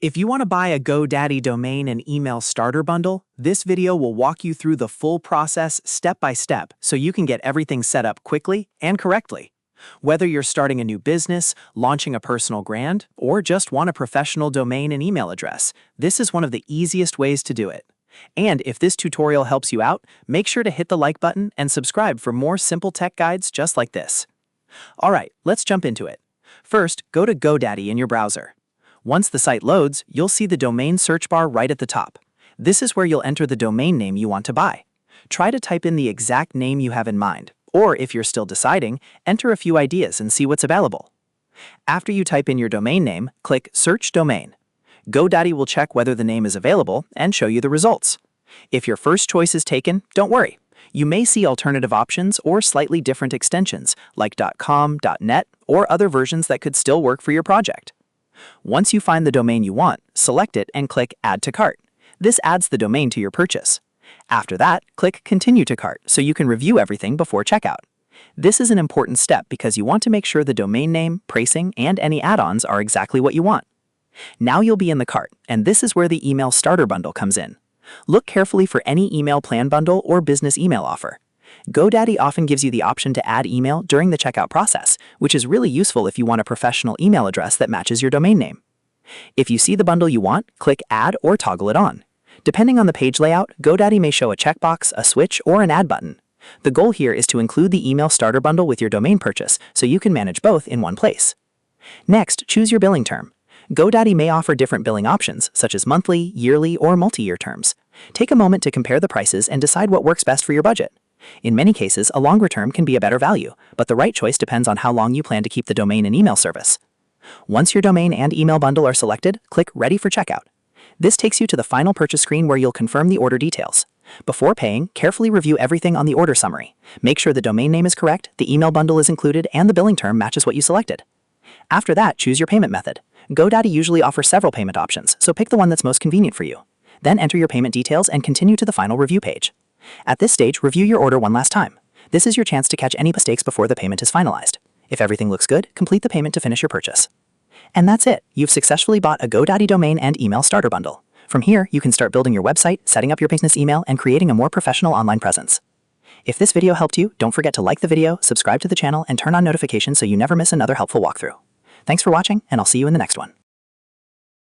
If you want to buy a GoDaddy domain and email starter bundle, this video will walk you through the full process step by step so you can get everything set up quickly and correctly. Whether you're starting a new business, launching a personal brand, or just want a professional domain and email address, this is one of the easiest ways to do it. And if this tutorial helps you out, make sure to hit the like button and subscribe for more simple tech guides just like this. Alright, let's jump into it. First, go to GoDaddy in your browser. Once the site loads, you'll see the domain search bar right at the top. This is where you'll enter the domain name you want to buy. Try to type in the exact name you have in mind, or if you're still deciding, enter a few ideas and see what's available. After you type in your domain name, click Search Domain. GoDaddy will check whether the name is available and show you the results. If your first choice is taken, don't worry. You may see alternative options or slightly different extensions like .com, .net, or other versions that could still work for your project. Once you find the domain you want, select it and click Add to Cart. This adds the domain to your purchase. After that, click Continue to Cart so you can review everything before checkout. This is an important step because you want to make sure the domain name, pricing, and any add-ons are exactly what you want. Now you'll be in the cart, and this is where the email starter bundle comes in. Look carefully for any email plan bundle or business email offer. GoDaddy often gives you the option to add email during the checkout process, which is really useful if you want a professional email address that matches your domain name. If you see the bundle you want, click Add or toggle it on. Depending on the page layout, GoDaddy may show a checkbox, a switch, or an add button. The goal here is to include the email starter bundle with your domain purchase so you can manage both in one place. Next, choose your billing term. GoDaddy may offer different billing options, such as monthly, yearly, or multi-year terms. Take a moment to compare the prices and decide what works best for your budget. In many cases, a longer term can be a better value, but the right choice depends on how long you plan to keep the domain and email service. Once your domain and email bundle are selected, click Ready for Checkout. This takes you to the final purchase screen where you'll confirm the order details. Before paying, carefully review everything on the order summary. Make sure the domain name is correct, the email bundle is included, and the billing term matches what you selected. After that, choose your payment method. GoDaddy usually offers several payment options, so pick the one that's most convenient for you. Then enter your payment details and continue to the final review page. At this stage, review your order one last time. This is your chance to catch any mistakes before the payment is finalized. If everything looks good, complete the payment to finish your purchase. And that's it. You've successfully bought a GoDaddy domain and email starter bundle. From here, you can start building your website, setting up your business email, and creating a more professional online presence. If this video helped you, don't forget to like the video, subscribe to the channel, and turn on notifications so you never miss another helpful walkthrough. Thanks for watching, and I'll see you in the next one.